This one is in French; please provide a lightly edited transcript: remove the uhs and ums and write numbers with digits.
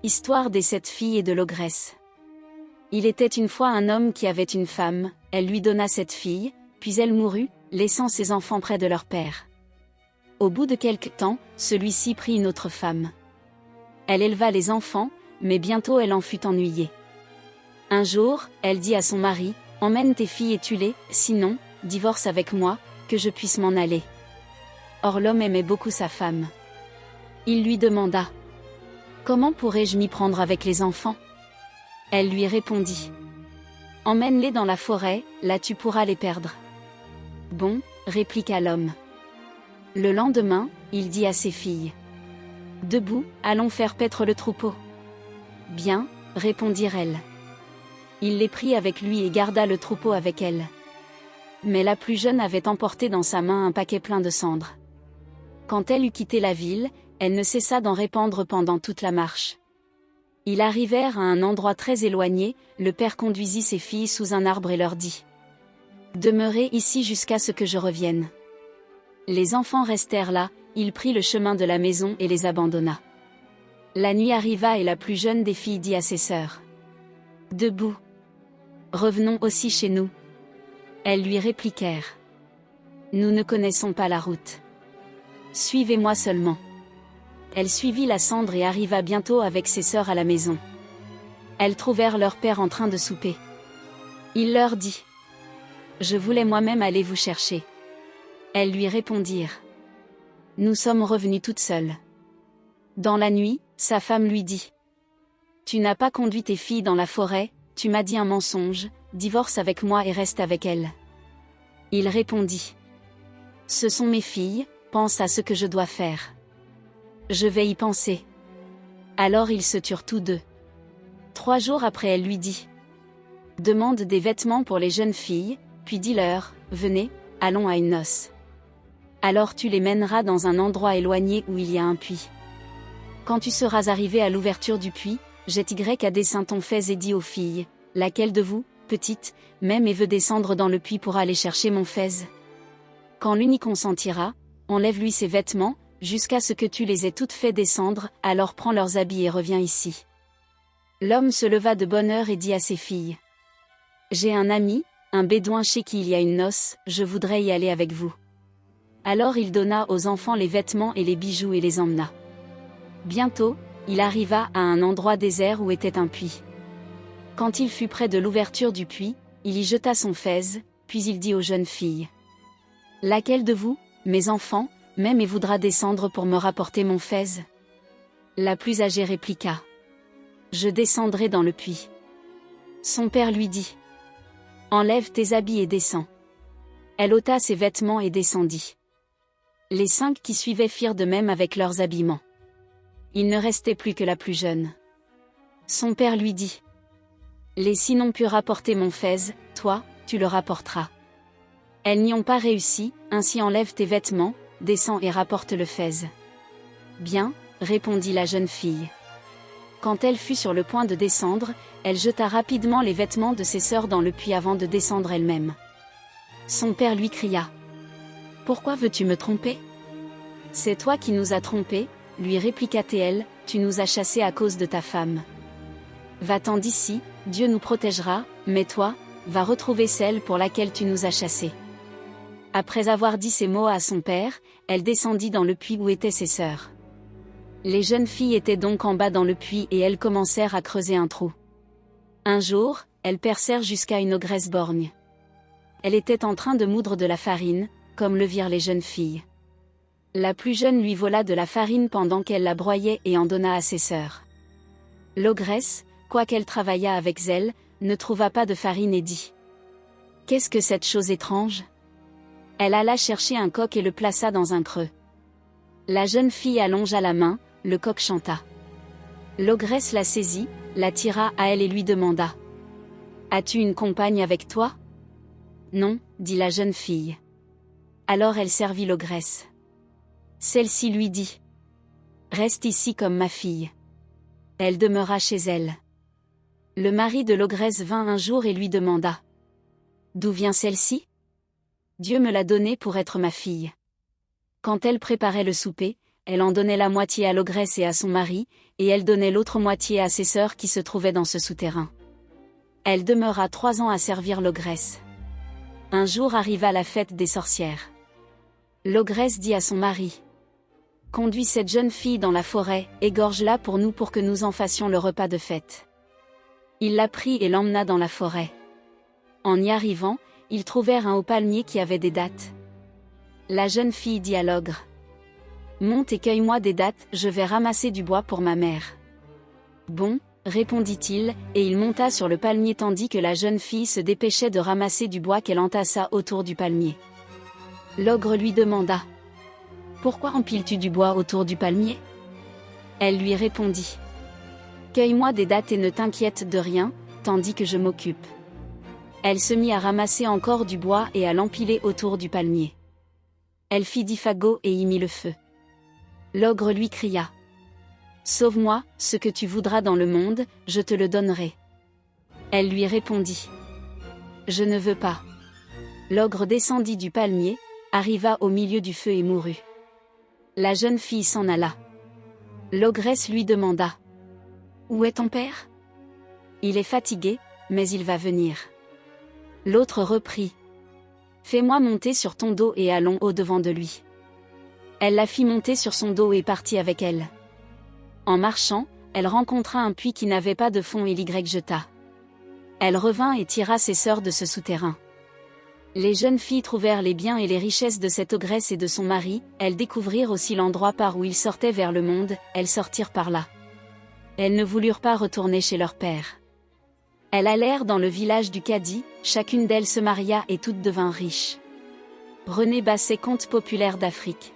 Histoire des 7 filles et de l'ogresse. Il était une fois un homme qui avait une femme, elle lui donna 7 filles, puis elle mourut, laissant ses enfants près de leur père. Au bout de quelque temps, celui-ci prit une autre femme. Elle éleva les enfants, mais bientôt elle en fut ennuyée. Un jour, elle dit à son mari, « Emmène tes filles et tue-les, sinon, divorce avec moi, que je puisse m'en aller. » Or l'homme aimait beaucoup sa femme. Il lui demanda, « Comment pourrais-je m'y prendre avec les enfants ?» Elle lui répondit, « Emmène-les dans la forêt, là tu pourras les perdre. » Bon, répliqua l'homme. Le lendemain, il dit à ses filles, « Debout, allons faire paître le troupeau. » Bien, répondirent-elles. Il les prit avec lui et garda le troupeau avec elle. Mais la plus jeune avait emporté dans sa main un paquet plein de cendres. Quand elle eut quitté la ville, elle ne cessa d'en répandre pendant toute la marche. Ils arrivèrent à un endroit très éloigné, le père conduisit ses filles sous un arbre et leur dit, « Demeurez ici jusqu'à ce que je revienne. » Les enfants restèrent là, il prit le chemin de la maison et les abandonna. La nuit arriva et la plus jeune des filles dit à ses sœurs, « Debout. Revenons aussi chez nous. » Elles lui répliquèrent, « Nous ne connaissons pas la route. Suivez-moi seulement. » Elle suivit la cendre et arriva bientôt avec ses sœurs à la maison. Elles trouvèrent leur père en train de souper. Il leur dit, « Je voulais moi-même aller vous chercher. » Elles lui répondirent, « Nous sommes revenues toutes seules. » Dans la nuit, sa femme lui dit, « Tu n'as pas conduit tes filles dans la forêt, tu m'as dit un mensonge, divorce avec moi et reste avec elles. » Il répondit, « Ce sont mes filles, pense à ce que je dois faire. » Je vais y penser. Alors ils se turent tous deux. 3 jours après elle lui dit, « Demande des vêtements pour les jeunes filles, puis dis-leur, venez, allons à une noce. Alors tu les mèneras dans un endroit éloigné où il y a un puits. Quand tu seras arrivé à l'ouverture du puits, jette Y à dessein ton fez et dis aux filles, laquelle de vous, petite, m'aime et veut descendre dans le puits pour aller chercher mon fez. Quand l'une y consentira, enlève-lui ses vêtements, jusqu'à ce que tu les aies toutes fait descendre, alors prends leurs habits et reviens ici. » L'homme se leva de bonne heure et dit à ses filles, « J'ai un ami, un bédouin chez qui il y a une noce, je voudrais y aller avec vous. » Alors il donna aux enfants les vêtements et les bijoux et les emmena. Bientôt, il arriva à un endroit désert où était un puits. Quand il fut près de l'ouverture du puits, il y jeta son fez, puis il dit aux jeunes filles, « Laquelle de vous, mes enfants, m'aime et voudra descendre pour me rapporter mon fez ?» La plus âgée répliqua, « Je descendrai dans le puits. » Son père lui dit, « Enlève tes habits et descends. » Elle ôta ses vêtements et descendit. Les 5 qui suivaient firent de même avec leurs habillements. Il ne restait plus que la plus jeune. Son père lui dit, « Les 6 n'ont pu rapporter mon fez, toi, tu le rapporteras. » Elles n'y ont pas réussi, ainsi enlève tes vêtements, descends et rapporte le fez. « Bien, » répondit la jeune fille. Quand elle fut sur le point de descendre, elle jeta rapidement les vêtements de ses sœurs dans le puits avant de descendre elle-même. Son père lui cria, « Pourquoi veux-tu me tromper ? » « C'est toi qui nous as trompés, » lui répliqua-t-elle, « tu nous as chassés à cause de ta femme. Va-t'en d'ici, Dieu nous protégera, mais toi, va retrouver celle pour laquelle tu nous as chassés. » Après avoir dit ces mots à son père, elle descendit dans le puits où étaient ses sœurs. Les jeunes filles étaient donc en bas dans le puits et elles commencèrent à creuser un trou. Un jour, elles percèrent jusqu'à une ogresse borgne. Elle était en train de moudre de la farine, comme le virent les jeunes filles. La plus jeune lui vola de la farine pendant qu'elle la broyait et en donna à ses sœurs. L'ogresse, quoiqu'elle travaillât avec zèle, ne trouva pas de farine et dit, « Qu'est-ce que cette chose étrange ?» Elle alla chercher un coq et le plaça dans un creux. La jeune fille allongea la main, le coq chanta. L'ogresse la saisit, la tira à elle et lui demanda, « As-tu une compagne avec toi ?» « Non, » dit la jeune fille. Alors elle servit l'ogresse. Celle-ci lui dit, « Reste ici comme ma fille. » Elle demeura chez elle. Le mari de l'ogresse vint un jour et lui demanda, « D'où vient celle-ci ? » Dieu me l'a donnée pour être ma fille. Quand elle préparait le souper, elle en donnait la moitié à l'ogresse et à son mari, et elle donnait l'autre moitié à ses sœurs qui se trouvaient dans ce souterrain. Elle demeura 3 ans à servir l'ogresse. Un jour arriva la fête des sorcières. L'ogresse dit à son mari: « Conduis cette jeune fille dans la forêt, égorge-la pour nous pour que nous en fassions le repas de fête. » Il la prit et l'emmena dans la forêt. En y arrivant, ils trouvèrent un haut palmier qui avait des dattes. La jeune fille dit à l'ogre: « Monte et cueille-moi des dattes, je vais ramasser du bois pour ma mère. » Bon, répondit-il, et il monta sur le palmier tandis que la jeune fille se dépêchait de ramasser du bois qu'elle entassa autour du palmier. L'ogre lui demanda: « Pourquoi empiles-tu du bois autour du palmier ?» Elle lui répondit: « Cueille-moi des dattes et ne t'inquiète de rien, tandis que je m'occupe. » Elle se mit à ramasser encore du bois et à l'empiler autour du palmier. Elle fit 10 fagots et y mit le feu. L'ogre lui cria: « Sauve-moi, ce que tu voudras dans le monde, je te le donnerai. » Elle lui répondit: « Je ne veux pas. » L'ogre descendit du palmier, arriva au milieu du feu et mourut. La jeune fille s'en alla. L'ogresse lui demanda: « Où est ton père ? » « Il est fatigué, mais il va venir. » L'autre reprit: « Fais-moi monter sur ton dos et allons au-devant de lui. » Elle la fit monter sur son dos et partit avec elle. En marchant, elle rencontra un puits qui n'avait pas de fond et l'y jeta. Elle revint et tira ses sœurs de ce souterrain. Les jeunes filles trouvèrent les biens et les richesses de cette ogresse et de son mari, elles découvrirent aussi l'endroit par où ils sortaient vers le monde, elles sortirent par là. Elles ne voulurent pas retourner chez leur père. Elles allèrent dans le village du Cadi, chacune d'elles se maria et toutes devinrent riches. René Basset, conte populaire d'Afrique.